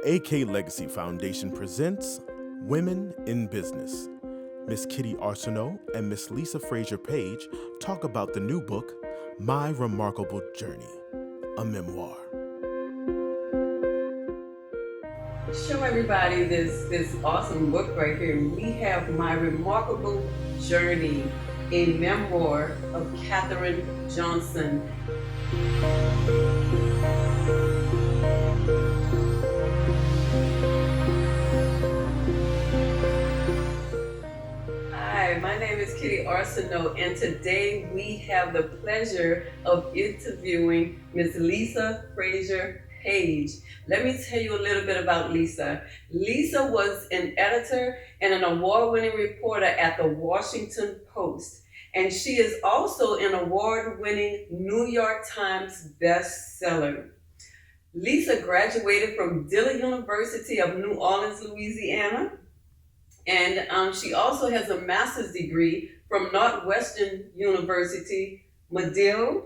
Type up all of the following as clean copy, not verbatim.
The AK Legacy Foundation presents Women in Business. Miss Isaac-Arceneaux and Miss Lisa Frazier-Page talk about the new book, My Remarkable Journey, a memoir. Show everybody this awesome book right here. We have My Remarkable Journey, a memoir of Katherine Johnson. Hi, my name is Isaac-Arceneaux, and today we have the pleasure of interviewing Miss Lisa Frazier-Page. Let me tell you a little bit about Lisa. Lisa was an editor and an award-winning reporter at the Washington Post, and she is also an award-winning New York Times bestseller. Lisa graduated from Dillard University of New Orleans, Louisiana, and she also has a master's degree from Northwestern University, Medill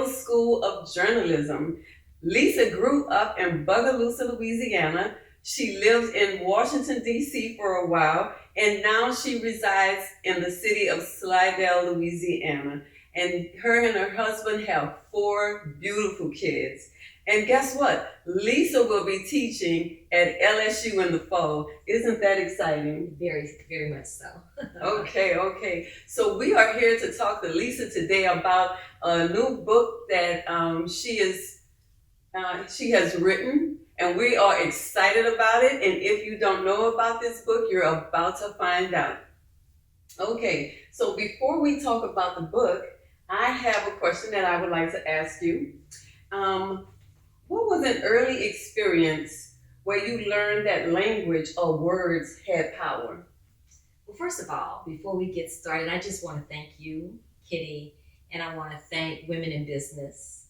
School of Journalism. Lisa grew up in Bogalusa, Louisiana. She lived in Washington, D.C. for a while, and now she resides in the city of Slidell, Louisiana. And her husband have 4 beautiful kids. And guess what? Lisa will be teaching at LSU in the fall. Isn't that exciting? Very, very much so. Okay. So we are here to talk to Lisa today about a new book that she has written, and we are excited about it. And if you don't know about this book, you're about to find out. Okay, so before we talk about the book, I have a question that I would like to ask you. What was an early experience where you learned that language or words had power? Well, first of all, before we get started, I just want to thank you, Kitty, and I want to thank Women in Business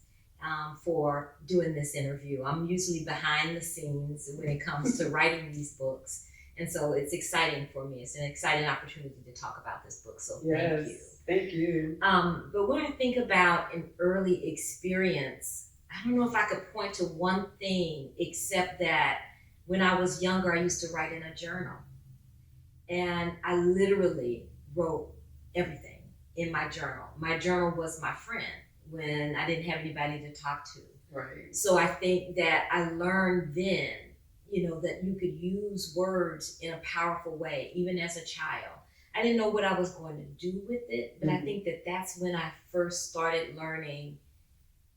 for doing this interview. I'm usually behind the scenes when it comes to writing these books, and so it's exciting for me. It's an exciting opportunity to talk about this book, so thank you. Thank you. But when I think about an early experience, I don't know if I could point to one thing except that when I was younger, I used to write in a journal. And I literally wrote everything in my journal. My journal was my friend when I didn't have anybody to talk to. Right. So I think that I learned then, that you could use words in a powerful way, even as a child. I didn't know what I was going to do with it, but I think that that's when I first started learning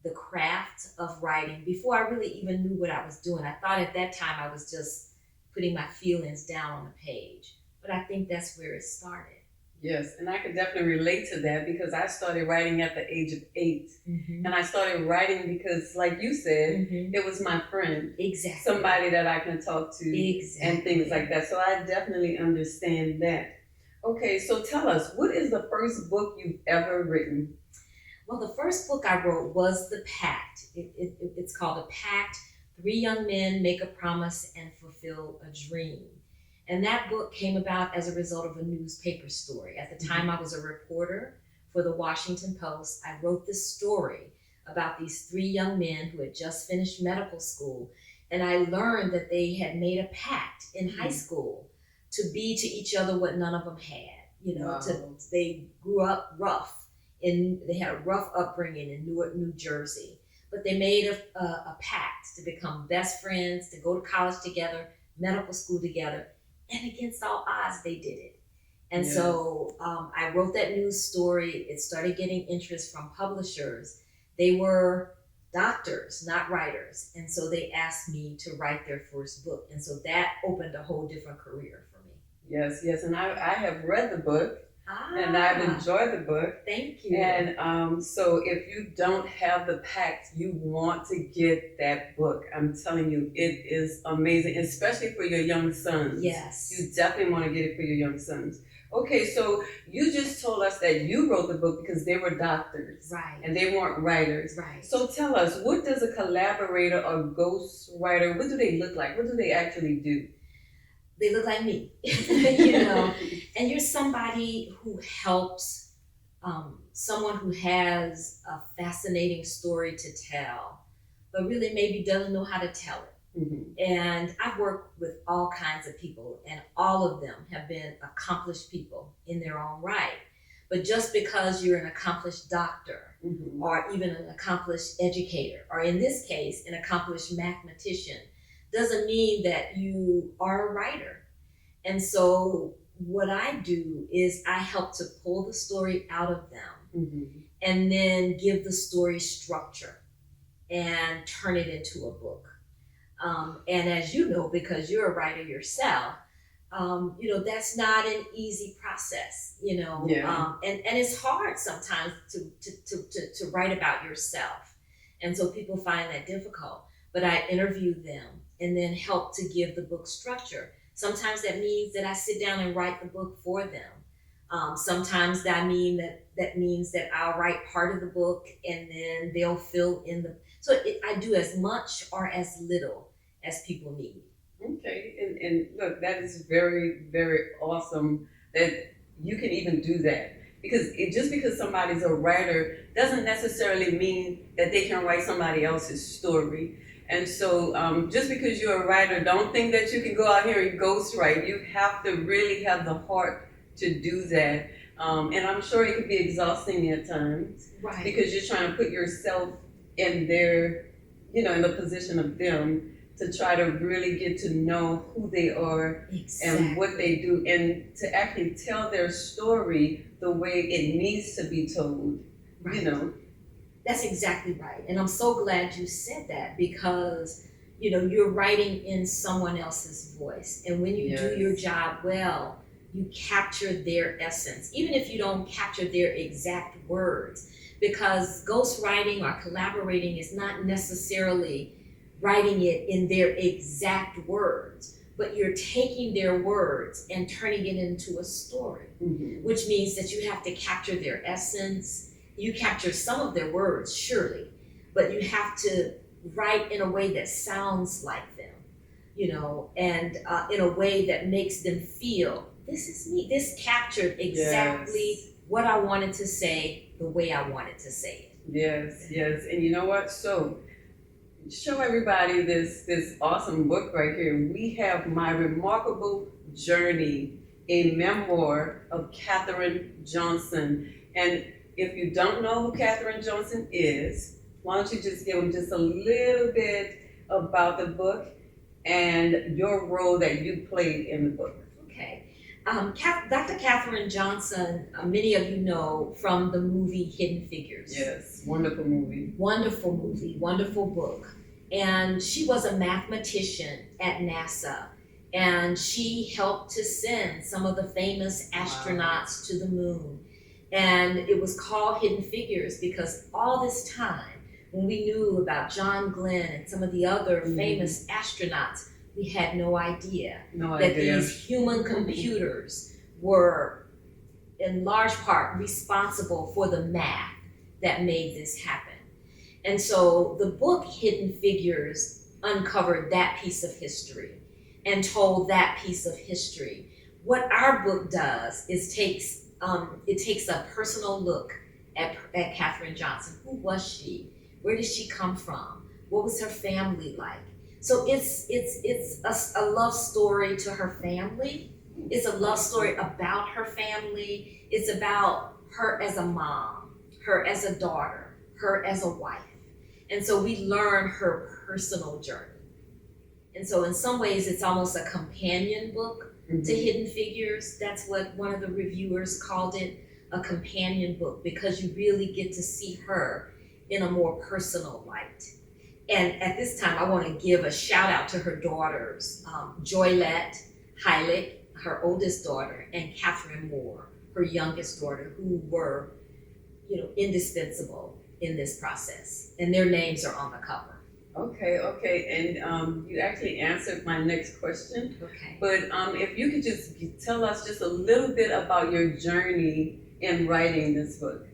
the craft of writing before I really even knew what I was doing. I thought at that time I was just putting my feelings down on the page, but I think that's where it started. Yes, and I could definitely relate to that because I started writing at the age of 8. Mm-hmm. And I started writing because, like you said, it was my friend. Exactly. Somebody that I can talk to. Exactly. And things like that. So I definitely understand that. Okay, so tell us, what is the first book you've ever written? Well, the first book I wrote was The Pact. It's called The Pact, 3 Young Men Make a Promise and Fulfill a Dream. And that book came about as a result of a newspaper story. At the time, I was a reporter for the Washington Post. I wrote this story about these 3 young men who had just finished medical school. And I learned that they had made a pact in high school to be to each other what none of them had. Wow. They grew up rough. They had a rough upbringing in Newark, New Jersey, but they made a pact to become best friends, to go to college together, medical school together, and against all odds, they did it. And so I wrote that news story. It started getting interest from publishers. They were doctors, not writers, and so they asked me to write their first book, and so that opened a whole different career for me. Yes, and I have read the book. And I've enjoyed the book. Thank you. And so if you don't have the pact, you want to get that book. I'm telling you, it is amazing, especially for your young sons. Yes. You definitely want to get it for your young sons. Okay, so you just told us that you wrote the book because they were doctors. Right. And they weren't writers. Right. So tell us, what does a collaborator or ghost writer, what do they look like? What do they actually do? They look like me, and you're somebody who helps someone who has a fascinating story to tell, but really maybe doesn't know how to tell it. And I've worked with all kinds of people, and all of them have been accomplished people in their own right. But just because you're an accomplished doctor, or even an accomplished educator, or in this case, an accomplished mathematician, doesn't mean that you are a writer. And so what I do is I help to pull the story out of them and then give the story structure and turn it into a book. And as you know, because you're a writer yourself, that's not an easy process, and it's hard sometimes to write about yourself. And so people find that difficult, but I interview them and then help to give the book structure. Sometimes that means that I sit down and write the book for them. Sometimes that means that I'll write part of the book and then they'll fill in I do as much or as little as people need. Okay, and look, that is very, very awesome that you can even do that. Because just because somebody's a writer doesn't necessarily mean that they can write somebody else's story. And so just because you're a writer, don't think that you can go out here and ghostwrite. You have to really have the heart to do that. And I'm sure it can be exhausting at times. Right. Because you're trying to put yourself in their, in the position of them, to try to really get to know who they are and what they do, and to actually tell their story the way it needs to be told, right. That's exactly right. And I'm so glad you said that, because, you're writing in someone else's voice. And when you do your job well, you capture their essence, even if you don't capture their exact words, because ghostwriting or collaborating is not necessarily writing it in their exact words, but you're taking their words and turning it into a story, which means that you have to capture their essence. You capture some of their words, surely, but you have to write in a way that sounds like them, and in a way that makes them feel, this is me. This captured exactly what I wanted to say, the way I wanted to say it. Yes. And you know what? So, show everybody this awesome book right here. We have My Remarkable Journey, a memoir of Katherine Johnson. And if you don't know who Katherine Johnson is, why don't you just give them just a little bit about the book and your role that you played in the book. Okay. Dr. Katherine Johnson, many of you know from the movie Hidden Figures. Yes, wonderful movie. Wonderful movie, wonderful book. And she was a mathematician at NASA, and she helped to send some of the famous astronauts to the moon. And it was called Hidden Figures because all this time, when we knew about John Glenn and some of the other famous astronauts, we had no idea that these human computers were in large part responsible for the math that made this happen. And so the book Hidden Figures uncovered that piece of history and told that piece of history. What our book does is takes a personal look at Katherine Johnson. Who was she? Where did she come from? What was her family like? So it's a love story to her family. It's a love story about her family. It's about her as a mom, her as a daughter, her as a wife. And so we learn her personal journey. And so in some ways, it's almost a companion book to Hidden Figures. That's what one of the reviewers called it, a companion book, because you really get to see her in a more personal light. And at this time, I want to give a shout out to her daughters, Joylette Hylick, her oldest daughter, and Katherine Moore, her youngest daughter, who were, indispensable in this process. And their names are on the cover. Okay. And you actually answered my next question. Okay. But if you could just tell us just a little bit about your journey in writing this book.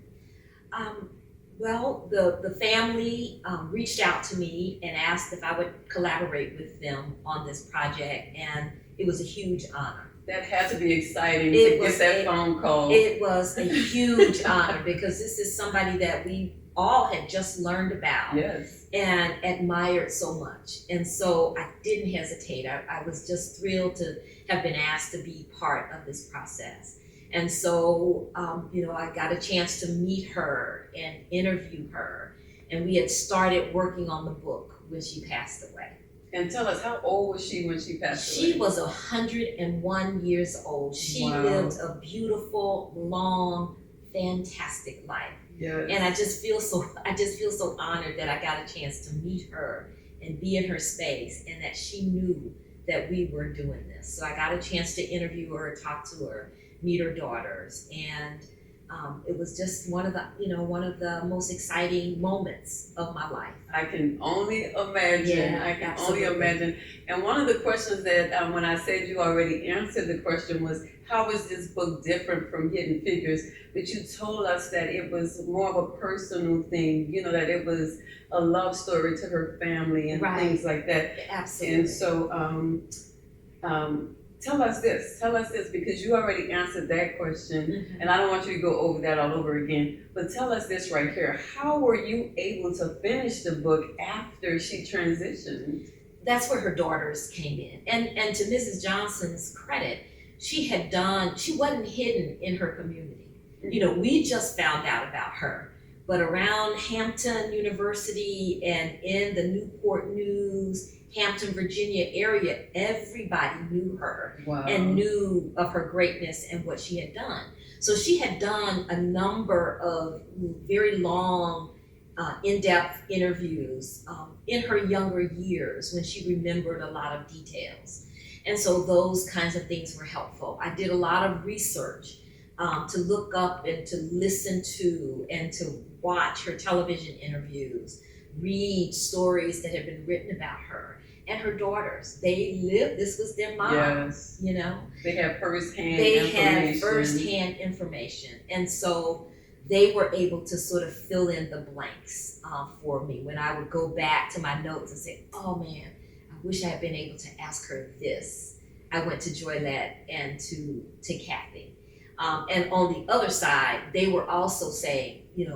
Well, the family reached out to me and asked if I would collaborate with them on this project, and it was a huge honor. That had to be exciting to get that phone call. It was a huge honor because this is somebody that we all had just learned about Yes. and admired so much. And so I didn't hesitate. I was just thrilled to have been asked to be part of this process. And so, I got a chance to meet her and interview her. And we had started working on the book when she passed away. And tell us, how old was she when she passed away? She was 101 years old. She lived a beautiful, long, fantastic life. Yes. And I just feel so honored that I got a chance to meet her and be in her space, and that she knew that we were doing this. So I got a chance to interview her, talk to her, meet her daughters, and it was just one of the most exciting moments of my life. I can only imagine. Yeah, I can absolutely. only imagine. And one of the questions that when I said you already answered the question was, how is this book different from Hidden Figures? But you told us that it was more of a personal thing, that it was a love story to her family and Right. things like that. Absolutely. And so tell us this, because you already answered that question, Mhm. and I don't want you to go over that all over again, but tell us this right here. How were you able to finish the book after she transitioned? That's where her daughters came in. And to Mrs. Johnson's credit, she wasn't hidden in her community. We just found out about her. But around Hampton University and in the Newport News, Hampton, Virginia area, everybody knew her. Wow. And knew of her greatness and what she had done. So she had done a number of very long, in-depth interviews in her younger years when she remembered a lot of details. And so those kinds of things were helpful. I did a lot of research to look up and to listen to and to watch her television interviews, read stories that had been written about her. And her daughters, this was their mom, Yes. They have firsthand information. And so they were able to sort of fill in the blanks for me when I would go back to my notes and say, oh man, I wish I had been able to ask her this. I went to Joylette and to Kathy. And on the other side, they were also saying, we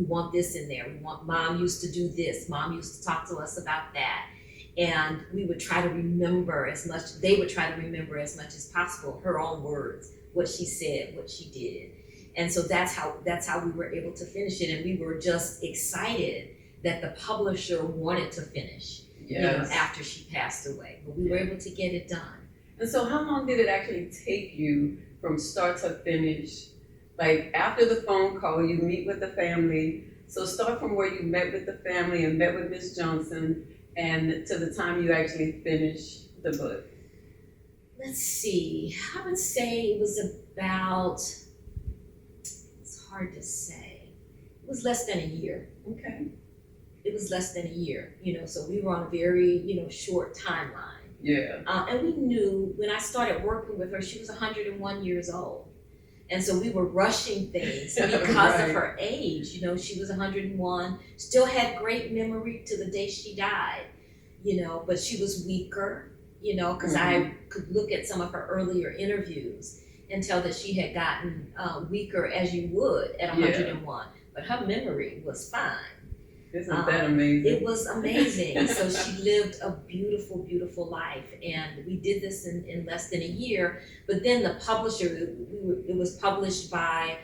want this in there. Mom used to do this. Mom used to talk to us about that. And we would try to remember they would try to remember as much as possible her own words, what she said, what she did. And so that's how we were able to finish it. And we were just excited that the publisher wanted to finish, after she passed away. But we were able to get it done. And so how long did it actually take you from start to finish? Like after the phone call, you meet with the family. So start from where you met with the family and met with Miss Johnson, and to the time you actually finish the book. Let's see, I would say it was about, it's hard to say. It was less than a year. Okay. It was less than a year, so we were on a very, short timeline. Yeah. And we knew when I started working with her, she was 101 years old. And so we were rushing things because Right. of her age. She was 101, still had great memory to the day she died, but she was weaker, because I could look at some of her earlier interviews and tell that she had gotten weaker as you would at 101, but her memory was fine. Isn't that amazing? It was amazing. So she lived a beautiful, beautiful life. And we did this in less than a year. But then the publisher, it was published by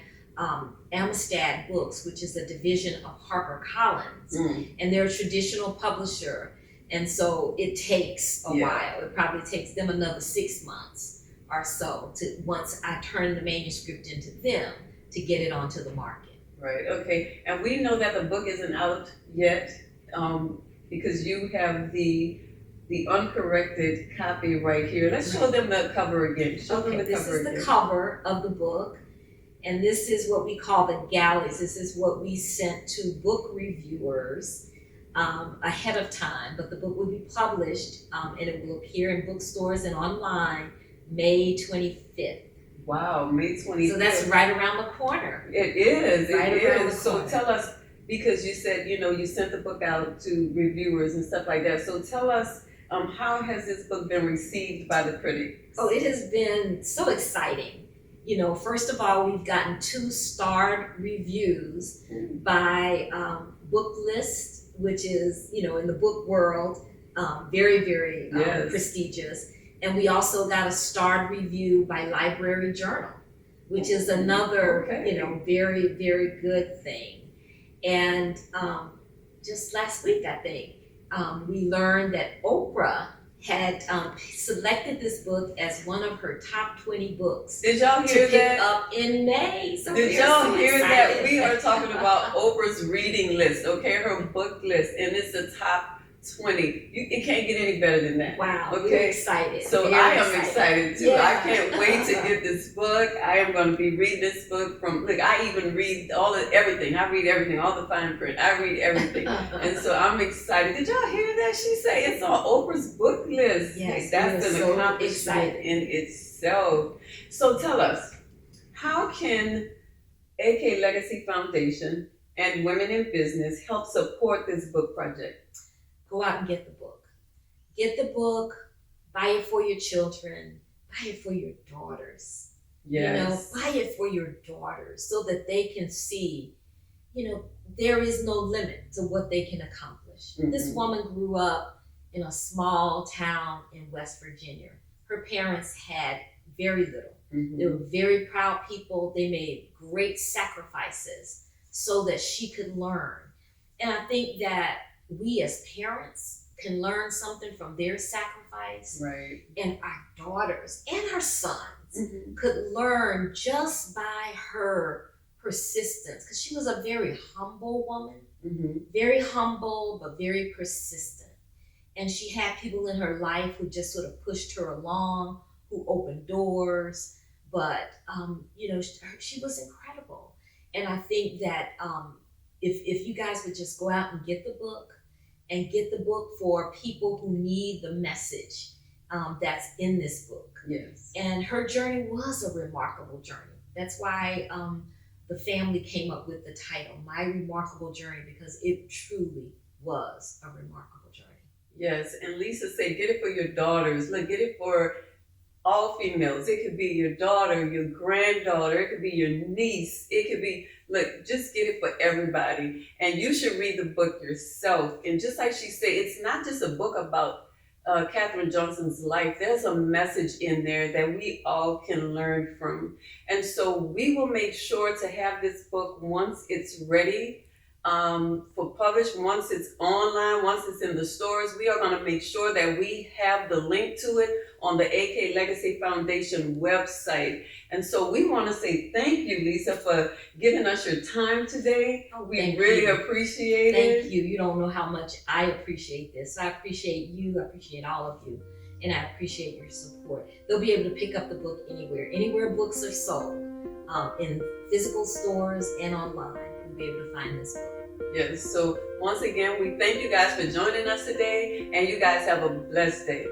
Amistad Books, which is a division of HarperCollins. And they're a traditional publisher. And so it takes a while. It probably takes them another 6 months or so once I turn the manuscript into them to get it onto the market. Right, okay. And we know that the book isn't out yet because you have the uncorrected copy right here. Let's show them the cover again. Show them the this cover is again. the cover of the book, and this is what we call the galleys. This is what we sent to book reviewers ahead of time, but the book will be published and it will appear in bookstores and online May 25th. Wow, May 25th. So that's right around the corner. It is. Right It around is. the So corner. tell us, because you said, you sent the book out to reviewers and stuff like that. So tell us, how has this book been received by the critics? Oh, it has been so exciting. First of all, we've gotten 2 starred reviews by Book List, which is, in the book world, very, very Yes. prestigious. And we also got a starred review by Library Journal, which is another, Okay. very, very good thing. And just last week, I think, we learned that Oprah had selected this book as one of her top 20 books Did y'all to hear pick that? up in May. So Did we are y'all so hear excited. that? We are talking about Oprah's reading list, okay? Her book list, and it's the top 20. It can't get any better than that. Wow, Okay. we're excited. So Very I am excited too. Yeah. I can't wait to get this book. I am going to be reading this book I even read everything. I read everything, all the fine print. I read everything. And so I'm excited. Did y'all hear that? She said it's on Oprah's book list. Yes, That's we are an so accomplishment excited. in itself. So tell us, how can AK Legacy Foundation and Women in Business help support this book project? Go out and get the book. Get the book, buy it for your children, buy it for your daughters. Yes. Buy it for your daughters so that they can see, there is no limit to what they can accomplish. Mhm. This woman grew up in a small town in West Virginia. Her parents had very little. Mhm. They were very proud people. They made great sacrifices so that she could learn. And I think that we as parents can learn something from their sacrifice, Right. and our daughters and our sons Mhm. could learn just by her persistence, because she was a very humble woman, Mhm. very humble but very persistent. And she had people in her life who just sort of pushed her along, who opened doors, but she was incredible. And I think that if you guys would just go out and get the book, and get the book for people who need the message that's in this book. Yes. And her journey was a remarkable journey. That's why the family came up with the title, My Remarkable Journey, because it truly was a remarkable journey. Yes. And Lisa said, get it for your daughters. Look, get it for all females. It could be your daughter, your granddaughter, it could be your niece, it could be, just get it for everybody. And you should read the book yourself. And just like she said, it's not just a book about Katherine Johnson's life. There's a message in there that we all can learn from. And so we will make sure to have this book once it's ready for publish, once it's online, once it's in the stores. We are going to make sure that we have the link to it on the AK Legacy Foundation website. And so we want to say thank you, Lisa, for giving us your time today. We really appreciate it. Thank you. You don't know how much I appreciate this. I appreciate you. I appreciate all of you. And I appreciate your support. They'll be able to pick up the book anywhere books are sold, in physical stores and online. You'll be able to find this book. Yes, so once again, we thank you guys for joining us today, and you guys have a blessed day.